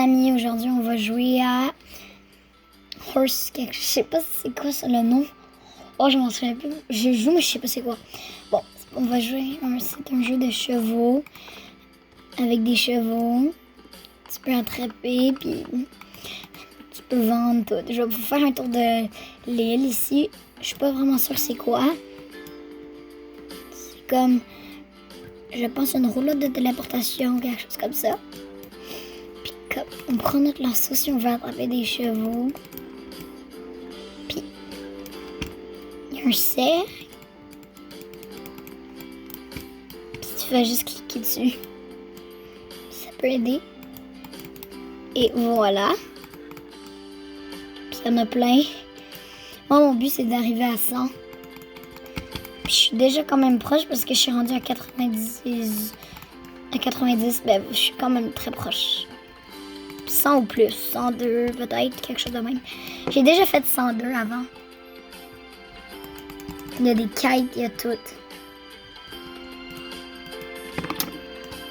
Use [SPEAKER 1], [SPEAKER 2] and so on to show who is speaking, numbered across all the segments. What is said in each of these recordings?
[SPEAKER 1] amis, aujourd'hui on va jouer à Horse, je sais pas c'est quoi ça, le nom. Oh, je m'en souviens plus. Je joue mais je sais pas c'est quoi. Bon, on va jouer, c'est un jeu de chevaux, avec des chevaux. Tu peux attraper, puis tu peux vendre tout. Je vais vous faire un tour de l'île ici. Je suis pas vraiment sûre c'est quoi. C'est comme, je pense, une roulotte de téléportation, quelque chose comme ça. Puis comme, on prend notre lasso si on veut attraper des chevaux. Puis, il y a un cerf. Puis tu fais juste cliquer dessus. Ça peut aider. Et voilà. Puis il y en a plein. Moi, mon but, c'est d'arriver à 100. Puis je suis déjà quand même proche parce que je suis rendue à 90. À 90, ben, je suis quand même très proche. 100 ou plus. 102, peut-être, quelque chose de même. J'ai déjà fait 102 avant. Il y a des kites, il y a tout.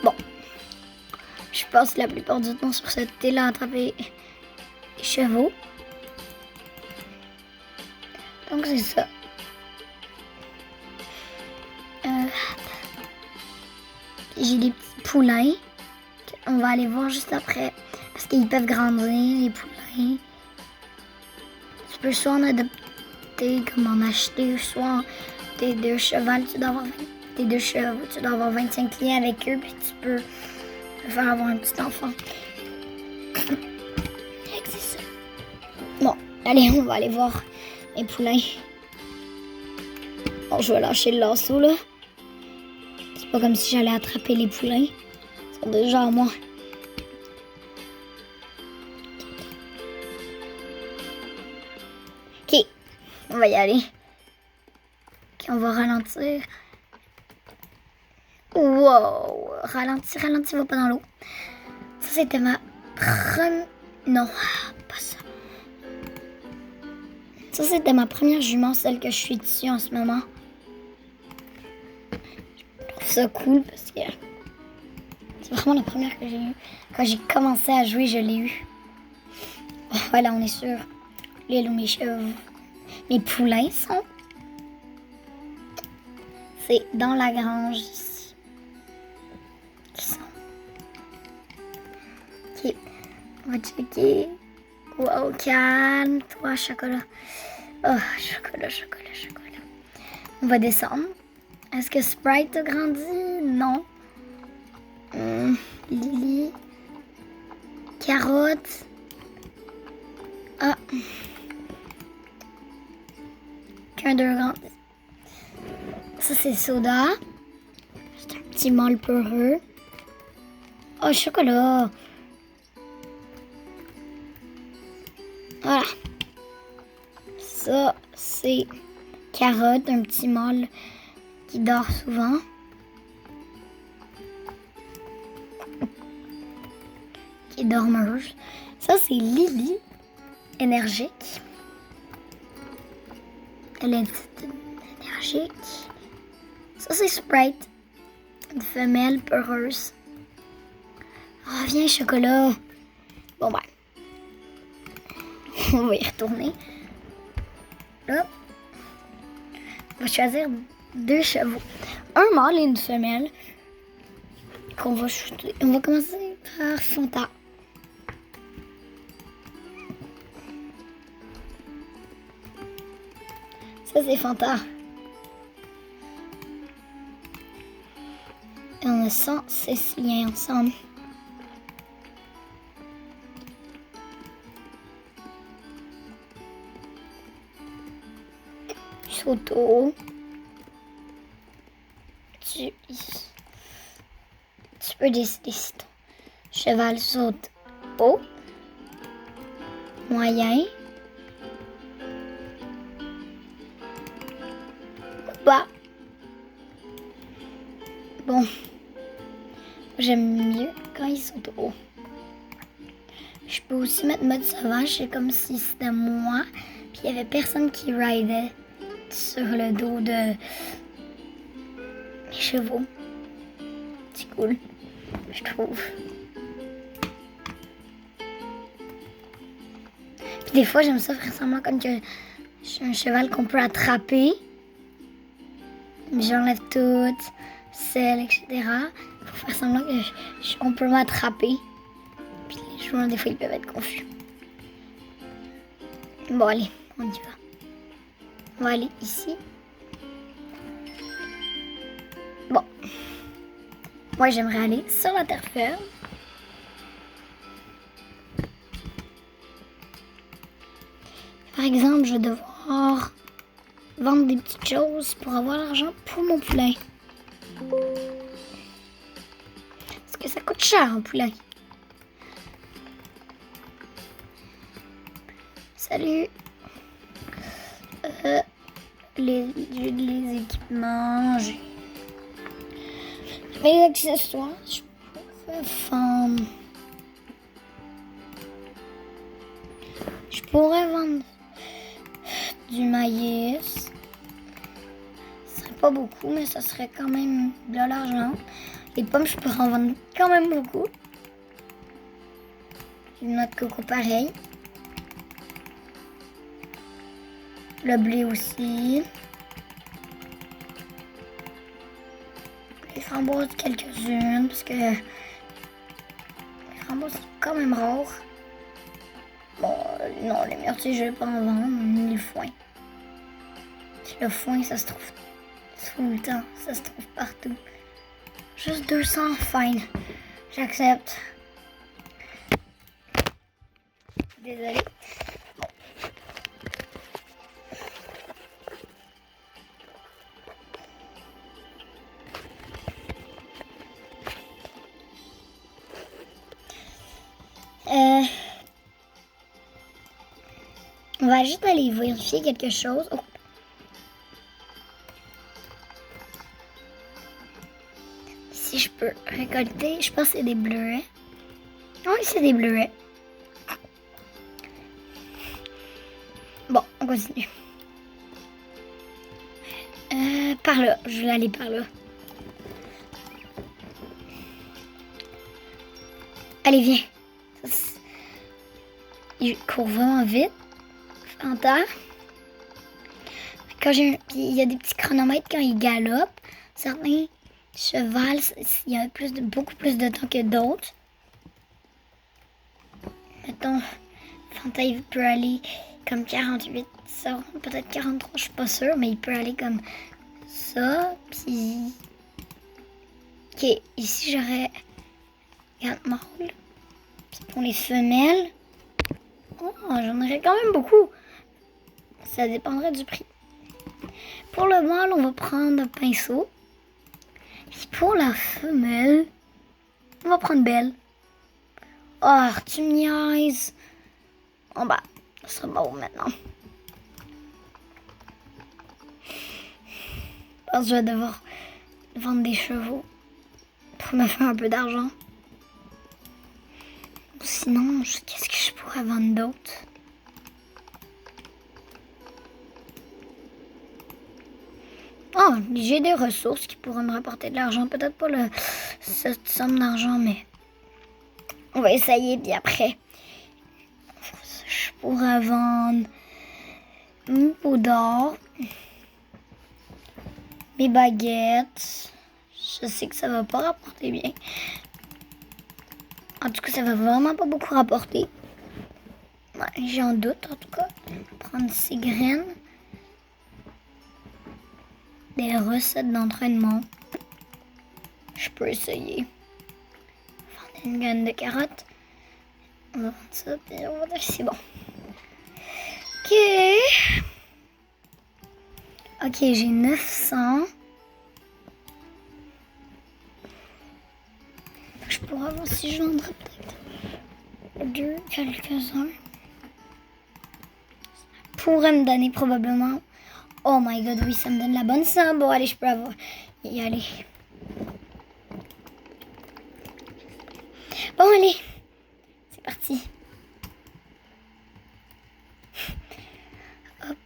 [SPEAKER 1] Bon. Je passe la plupart du temps sur cette île à attraper les chevaux. Donc c'est ça. J'ai des petits poulains. On va aller voir juste après. Parce qu'ils peuvent grandir, les poulains. Tu peux soit en adopter, comme en acheter, soit tes deux chevaux, tu dois avoir tes deux chevaux, tu dois avoir 25 clients avec eux, puis tu peux faire avoir un petit enfant. C'est ça. Bon, allez, on va aller voir les poulains. Bon, je vais lâcher le lasso, là. C'est pas comme si j'allais attraper les poulains. Ils sont déjà à moi. Ok, on va y aller. Ok, on va ralentir. Wow! Ralentir, va pas dans l'eau. Ça, c'était ma première... Non, pas ça. Ça, c'était ma première jument, celle que je suis dessus en ce moment. Je trouve ça cool parce que c'est vraiment la première que j'ai eue. Quand j'ai commencé à jouer, je l'ai eue. Voilà, on est sur l'île où mes poulains sont. C'est dans la grange ici. Qui sont. Ok, on va checker. Wow, calme-toi, chocolat. Oh, chocolat. On va descendre. Est-ce que Sprite a grandi? Non. Lily. Carotte. Ah. Qu'un d'eux grandit. Ça, c'est Soda. C'est un petit mâle peureux. Oh, chocolat. Voilà. Ça, c'est Carotte, un petit mâle qui dort souvent. Qui est dormeuse. Ça, c'est Lily, énergique. Elle est énergique. Ça, c'est Sprite, une femelle peureuse. Ah, viens, chocolat. Bon, ben. On va y retourner. Là. On va choisir 2 chevaux. Un mâle et une femelle. Qu'on va shooter. On va commencer par Fanta. Ça, c'est Fanta. Et on a 100 Céciliens ensemble. Soto. Tu peux décider si ton cheval saute haut, moyen ou bas. Bon, j'aime mieux quand il saute haut. Je peux aussi mettre mode sauvage, c'est comme si c'était moi, puis il y avait personne qui ridait sur le dos de mes chevaux. C'est cool, je trouve. Puis des fois, j'aime ça faire semblant comme que je suis un cheval qu'on peut attraper. J'enlève tout, sel, etc. Pour faire semblant qu'on peut m'attraper. Puis les joueurs, des fois, ils peuvent être confus. Bon, allez, on y va. On va aller ici. Bon. Moi, j'aimerais aller sur la terre ferme. Par exemple, je vais devoir vendre des petites choses pour avoir l'argent pour mon poulain. Parce que ça coûte cher, un poulain. Salut. Les équipements, j'ai mes accessoires, je pourrais vendre. Je pourrais vendre du maïs. Ce serait pas beaucoup, mais ça serait quand même de l'argent. Les pommes, je pourrais en vendre quand même beaucoup. Du noix de coco pareil. Le blé aussi. Les framboises, quelques-unes, parce que les framboises sont quand même rares. Bon, non, les myrtilles, je vais pas en vendre, ni le foin. Le foin, ça se trouve tout le temps, ça se trouve partout. Juste 200, fine. J'accepte. Désolée. On va juste aller vérifier quelque chose. Oh. Si je peux récolter, je pense que c'est des bleuets. Oui, c'est des bleuets. Bon, on continue. Par là, je vais aller par là. Allez, viens. Il court vraiment vite. En terre. Il y a des petits chronomètres quand il galope. Certains chevals, il y a beaucoup plus de temps que d'autres. Mettons, Fanta, il peut aller comme 48 secondes, peut-être 43, je suis pas sûre, mais il peut aller comme ça. Puis, ok, ici j'aurais 40 mâles. Puis pour les femelles, oh, j'en aurais quand même beaucoup. Ça dépendrait du prix. Pour le mâle, on va prendre un pinceau. Et pour la femelle, on va prendre Belle. Oh, tu me niaises. Bon bah, ça sera bon maintenant. Je pense que je vais devoir vendre des chevaux pour me faire un peu d'argent. Sinon, qu'est-ce que je pourrais vendre d'autre? Oh, j'ai des ressources qui pourraient me rapporter de l'argent. Peut-être pas cette somme d'argent, mais on va essayer. Puis après, je pourrais vendre une peau d'or, mes baguettes. Je sais que ça va pas rapporter bien. En tout cas, ça va vraiment pas beaucoup rapporter. Ouais, j'en doute, en tout cas. Prendre ces graines. Des recettes d'entraînement. Je peux essayer. Vendre une graine de carotte. On va vendre ça, puis on va dire que c'est bon. Ok, j'ai 900. Je pourrais voir si je vendrais peut-être quelques-uns. Pourrait me donner probablement. Oh my god, oui, ça me donne la bonne somme. Bon, allez, je peux y aller. Bon, allez. C'est parti. Hop.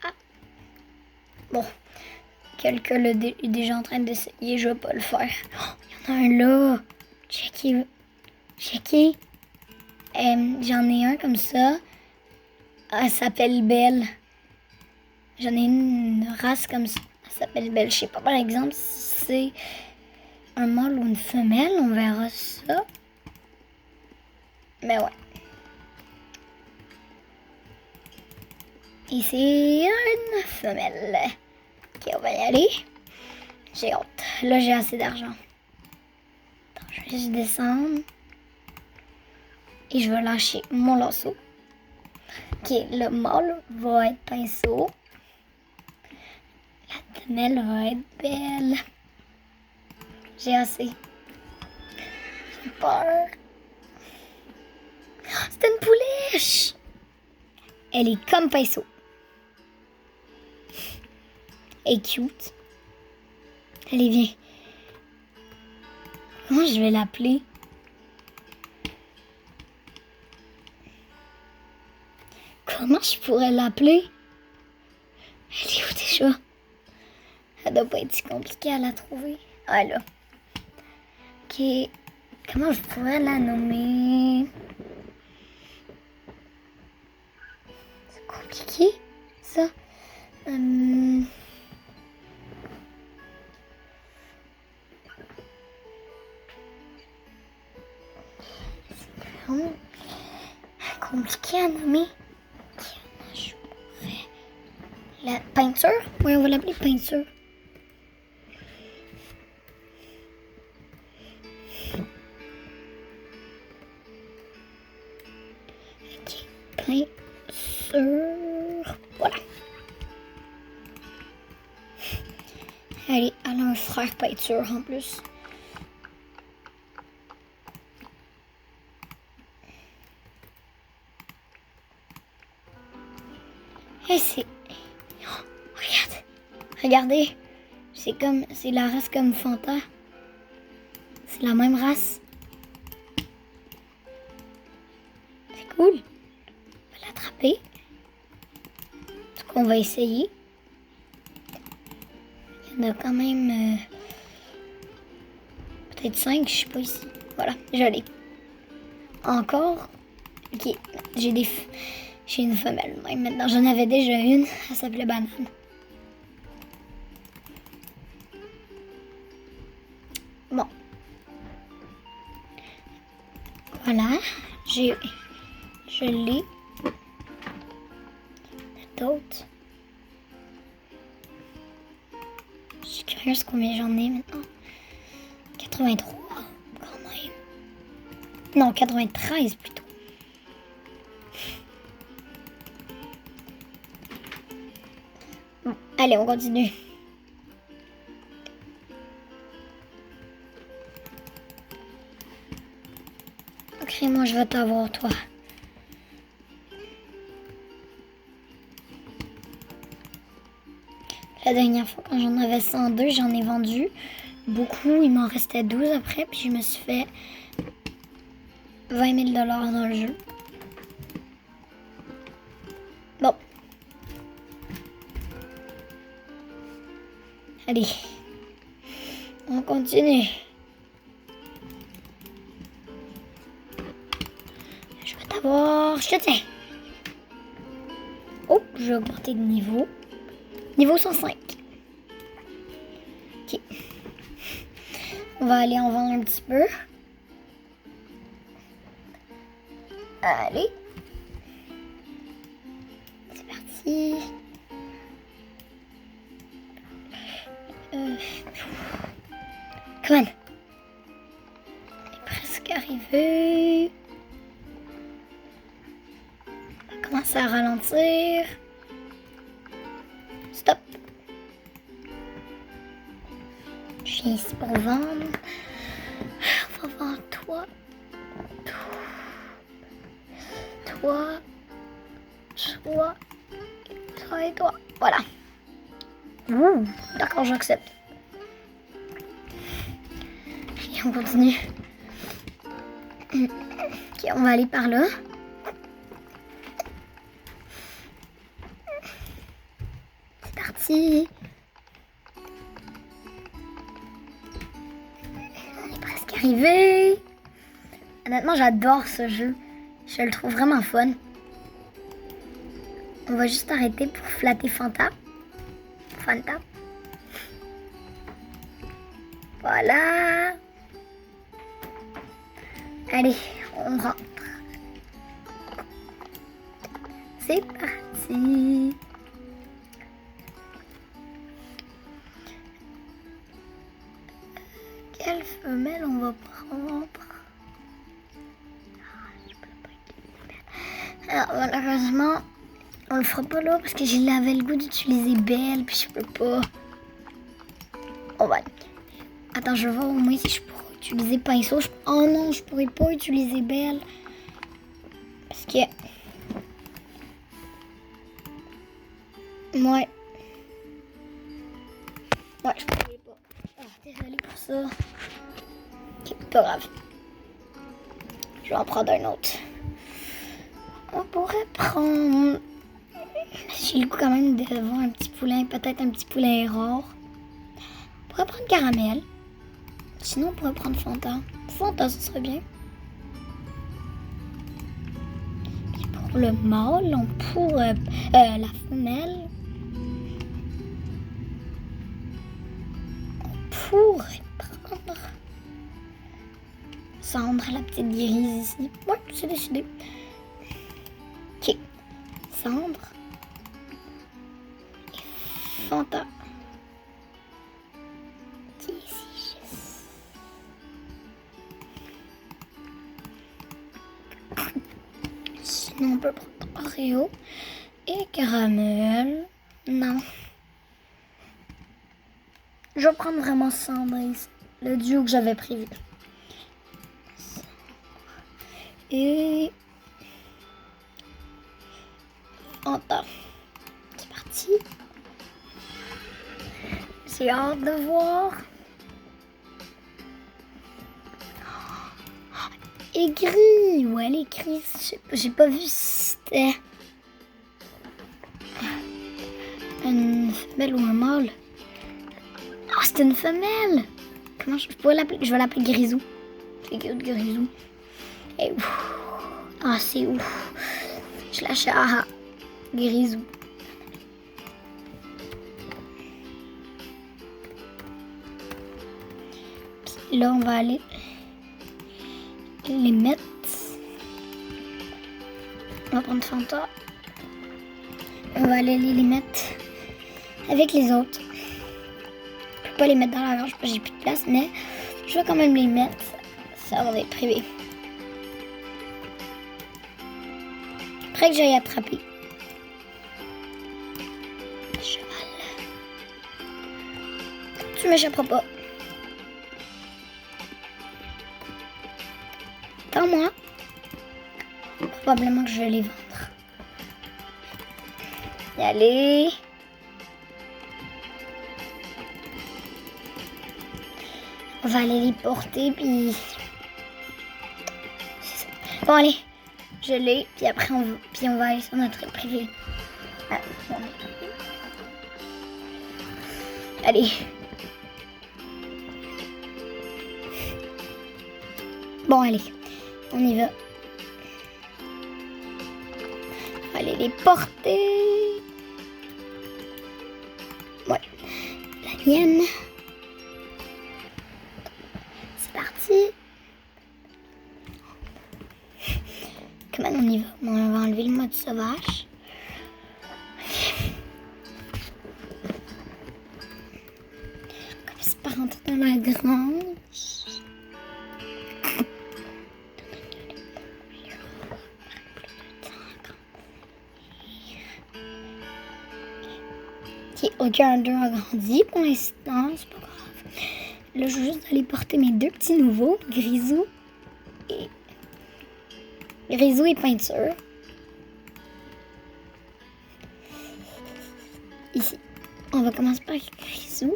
[SPEAKER 1] Ah. Bon. Quelqu'un est déjà en train d'essayer. Je vais pas le faire. Oh, il y en a un là. Checké. J'en ai un comme ça. Elle s'appelle Belle. J'en ai une race comme ça. Elle s'appelle Belle. Je sais pas par exemple si c'est un mâle ou une femelle. On verra ça. Mais ouais. Et c'est une femelle. Ok, on va y aller. J'ai hâte. Là, j'ai assez d'argent. Je vais juste descendre. Et je vais lâcher mon lasso. Ok, le mâle va être pinceau. La femelle va être Belle. J'ai assez. J'ai peur. C'est une pouliche! Elle est comme pinceau. Elle est cute. Allez, viens. Comment je vais l'appeler? Comment je pourrais l'appeler? Elle est où déjà? Ça doit pas être si compliqué à la trouver. Ah là. Ok. Comment je pourrais la nommer? C'est compliqué, ça. C'est vraiment compliqué à nommer. Je pourrais... La peinture? Oui, on va l'appeler peinture. Ok, peinture. Voilà. Elle a un frère peinture en plus. Et c'est... Oh, regarde. Regardez. C'est la race comme Fanta. C'est la même race. C'est cool. On va l'attraper. Ce qu'on va essayer. Il y en a quand même peut-être 5, je sais pas ici. Voilà, je l'ai. Encore. Ok, j'ai une femelle. Même maintenant, j'en avais déjà une. Elle s'appelait Banane. Bon. Voilà. Je l'ai. D'autres. Je suis curieuse combien j'en ai maintenant. 83, quand même. Non, 93 plutôt. Bon, allez, on continue. Ok, moi je vais t'avoir, toi. La dernière fois, quand j'en avais 102, j'en ai vendu beaucoup. Il m'en restait 12 après, puis je me suis fait 20 000 $ dans le jeu. Bon. Allez. On continue. Je vais t'avoir. Je te tiens. Oh, j'ai augmenté de niveau. Niveau 105. Ok. On va aller en vendre un petit peu. Allez. C'est parti. Come on. On est presque arrivé. On va commencer à ralentir. Stop. Je viens ici pour vendre. On va vendre toi. Toi. Toi et toi. Voilà. D'accord, j'accepte. Et on continue. Ok, on va aller par là. C'est parti. On est presque arrivé. Honnêtement, j'adore ce jeu. Je le trouve vraiment fun. On va juste arrêter pour flatter Fanta. Fanta. Voilà. Allez, on rentre. C'est parti. Quelle femelle on va prendre? Alors malheureusement, on le fera pas là parce que j'avais le goût d'utiliser Belle puis je peux pas. On va. Attends, je vais voir au moins si je pourrais utiliser Pinceau. Oh non, je pourrais pas utiliser Belle parce que. Ouais. Ouais, je pourrais pas. Ah, désolée pour ça. Ok, pas grave. Je vais en prendre un autre. On pourrait prendre... J'ai le goût quand même de voir un petit poulain, peut-être un petit poulain rare. On pourrait prendre Caramel. Sinon, on pourrait prendre Fanta. Fanta, ce serait bien. Puis pour le mâle, on pourrait... la femelle... On pourrait prendre... Cendre, la petite grise ici. Ouais, c'est décidé. Ok. Cendre. Et Fanta. Qui est ici? Sinon, on peut prendre Oreo. Et Caramel. Non. Je vais prendre vraiment Cendre ici. Le duo que j'avais prévu. Et Fanta. C'est parti. J'ai hâte de voir. Aigri. Ouais, elle est grise. J'ai pas vu si c'était une femelle ou un mâle. Oh, c'était une femelle. Comment je pourrais l'appeler? Je vais l'appeler Grisou. C'est cute, Grisou. Et ouf. Ah, c'est ouf. Je lâche à Grisou. Puis là, on va aller les mettre. On va prendre Fanta. On va aller les mettre avec les autres. Je peux pas les mettre dans la gorge parce que j'ai plus de place, mais je vais quand même les mettre. Ça va être privé. Après que j'aille attraper. Cheval. Tu m'échapperas pas. Attends-moi. Probablement que je vais les vendre. Y aller. On va aller les porter, puis... Bon, allez. Je l'ai, puis après, on va aller sur notre privé. Ah, allez. Bon, allez. On y va. On va aller les porter. Ouais. La mienne. C'est parti. Comment on y va? On va enlever le mode sauvage. Comme c'est pas rentré dans la grange. Ok, aucun d'eux a grandi pour l'instant, c'est pas grave. Là, je vais juste aller porter mes deux petits nouveaux, Grisou et Peinture. Ici. On va commencer par Grisou.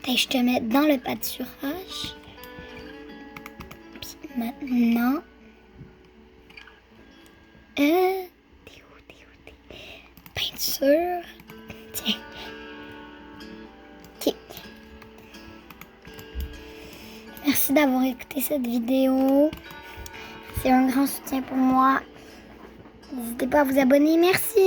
[SPEAKER 1] Et je te mets dans le pâturage. Puis maintenant... T'es où? Peinture. Tiens. Ok. Merci d'avoir écouté cette vidéo. C'est un grand soutien pour moi. N'hésitez pas à vous abonner. Merci!